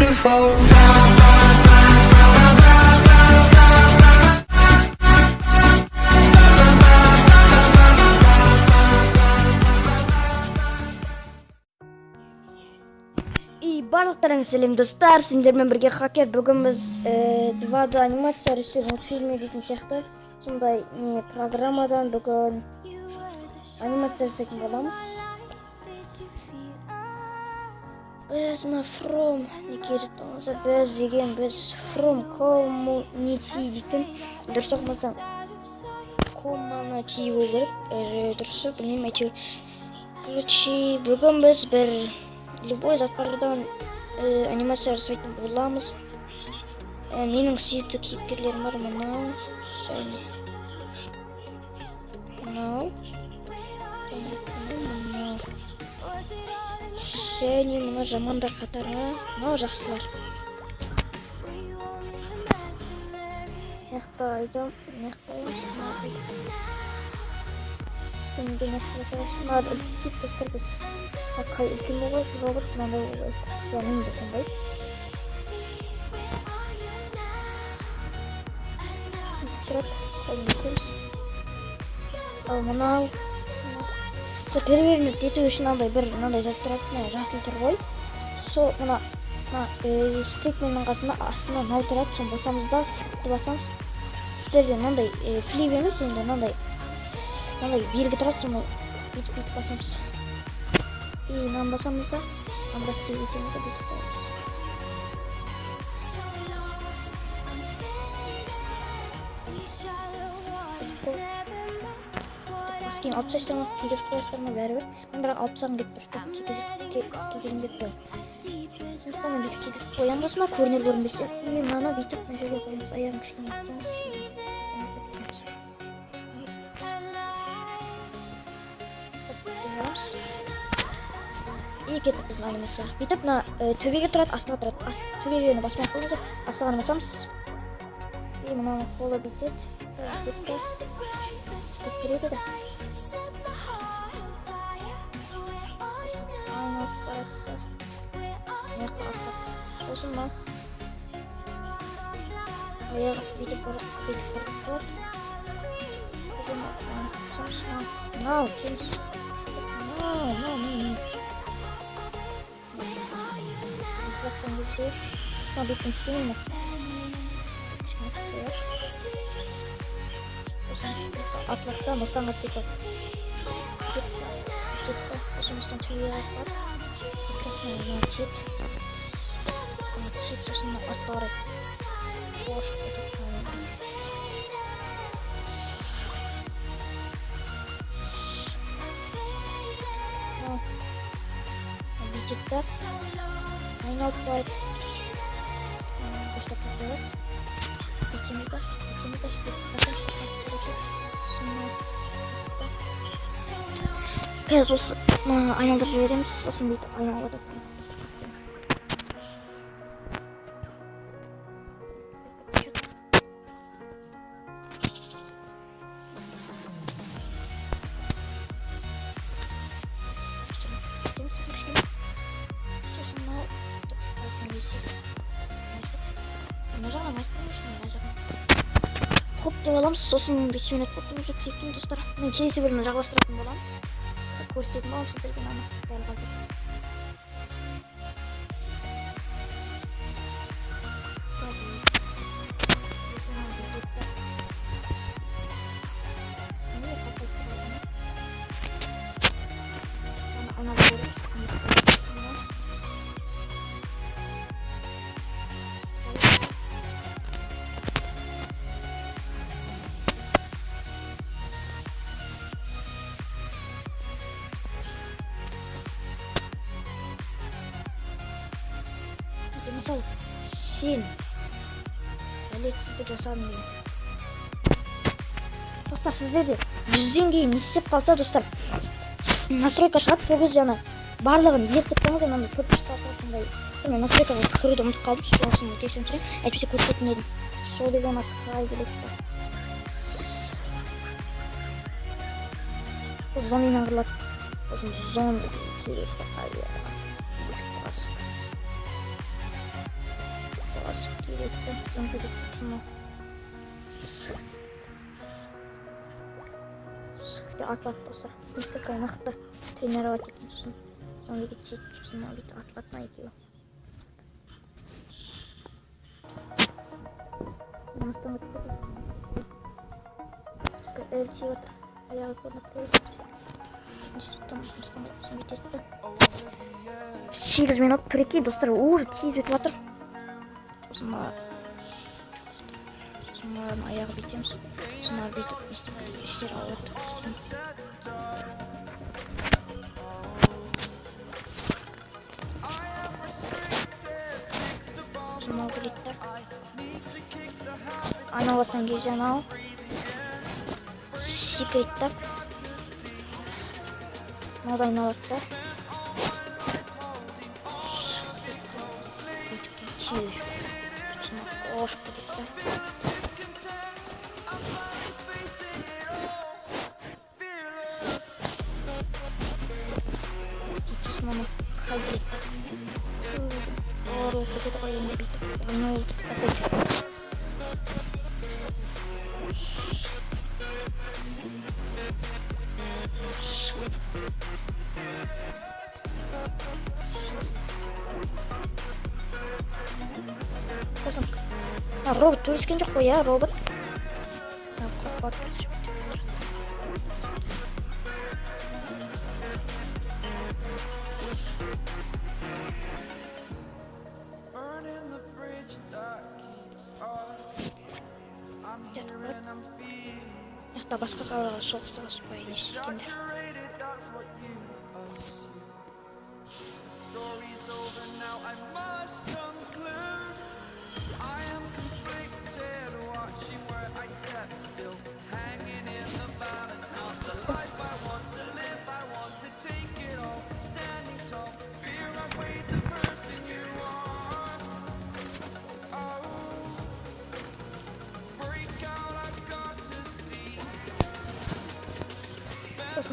beautiful. Барлықтарыңызға сәлем достар, сендермен бірге хакер. Бүгін біз 2D анимация режиссер мультфильмі дейтін сияқты сондай программадан бүгін анимация жасайтын боламыз. Біз from біз деген from community дейтін дұрыс оқымасам community болу керек, дұрысы білмеймін әйтеуір. Короче, бүгін біз бір любой заттардан анимация жасайтын боламыз. Менің сүйікті кейіпкерлерім бар, мынау және мына жамандар қатарға, мынау жақсылар. Надо лететь постараться. Какая кино Роберт надо я не буду бай. Чат, полетелись. Мынау перевернуть ету үшін мынандай заттырады, жасыл тұр ғой. Сол мына стекменнің қасында астына мынау тұрады, соны басамыз да басамыз. Сіздерде мынандай флип емес, енді мынандай белгі тұрады, соны бүйтіп басамыз. И мынаны басамыз да анда флип етеміз да бүйтіп қоямыз. Кейін алып тастама, кегізіп қойыстарына бәрібір. Мен бірақ алып тастағым келіп тұр, кегізім деп қой. Сондықтан мен бүйтіп кегізіп қоям басыма, көрінер-көрінбесте. Мен мынаны бүйтіп мына жерге қоямыз, аяғын кішкене етеміз. И кетіп біздің анимация. Бүйтіп мына төбеге тұрады, астыға тұрады. Төбеге басмай қойыңыз, астығаны басамыз. И мынаны қолы бүйтеді. Секіреді де. Сосын ма аяғы бүйтіп барады. Мынау келіс. Мына бетін сүймі. Атлақта мұстанға текіп. Кетті. Осы мұстан төбе аяқ бар. Мына тет. Сосын артқа қарай. Қош кетіп. Бүйтеттер. Айналып барып. Бастап кетеді. Кетемеді. Қазір осы айналдырып жібереміз. Сосын бүйтіп айналып жатады. Хоп деп аламыз, сосын 5 минут болды уже кеткен достар. Мен келесі бөлімді жалғастыратын боламын. Көрсететін боламын сіздерге мынаны дәл қазір. Мысалы, сен әділетсіздік жасадың деген. Достар, сіздерде 100-ден кейін не істеп қалса, достар, настройка шығады, сол кезде барлығын естіп қойыңыз, анандай көрсетіп қалса, сондай. Мен настройкаға кіруді ұмытып қалдым, сонысын кешірім сұраймын, әйтпесе көрсететін едім. Сол кезде край келеді. Зомбимен қырылады. Сосын зомби келеді. gitti. Samtidigt som det atlatты. Мисты каймақты тренировать ететін сосын соны бүйтіп сөйтіп сосын бүйтіп атлатын екеуі. Намыстан өтті. Әлсей отыр. Аяғы көрініп қойды. Действительно, намыстан өтті. 8 минут. Прикинь, достар, уже тез өтіп жатыр. Сосын аяғы бүйтеміз. Сосын бүйтіп істер алып Sono glitter. Айналатын кезде анау секреттер. Мынау айналады. Ош кетті. Соны қалдырды. Ору кетеді ғой енді бүйтіп. Оны опять. Робот өскен жоқ қой, я робот. Яқта басқа қалаға соғысқа спай не істеймдер.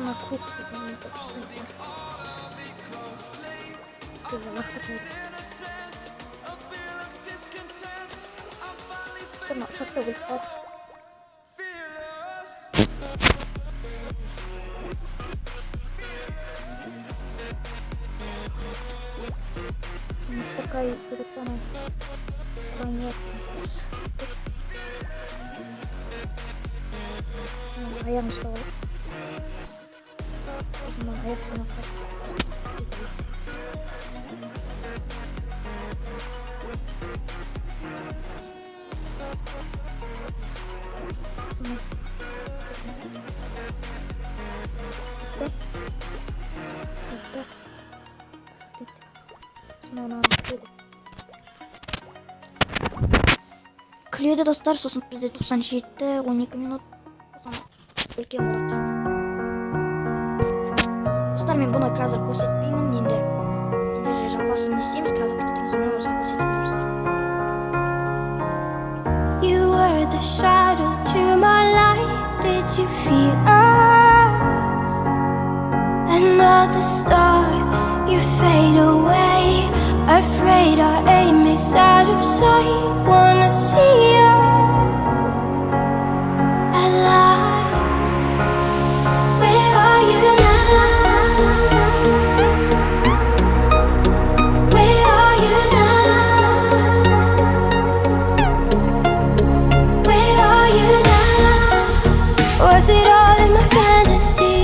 На кухне не посмотрим. Что-то выходит. У нас такая перепона. Понятно. А я нашла. Күледі достар, сосын бізде 97-12 минут үлкен болады. Достар, мен бұны қазір көрсетпеймін, енді жалғасын істейміз, қазір бітетіміз, мен осыға көрсетеміз. You were the shadow to my light, did you feel us? Another star, you fade away, afraid our aim is out of sight, wanna see us alive. Where are you now? Where are you now? Where are you now? Was it all in my fantasy?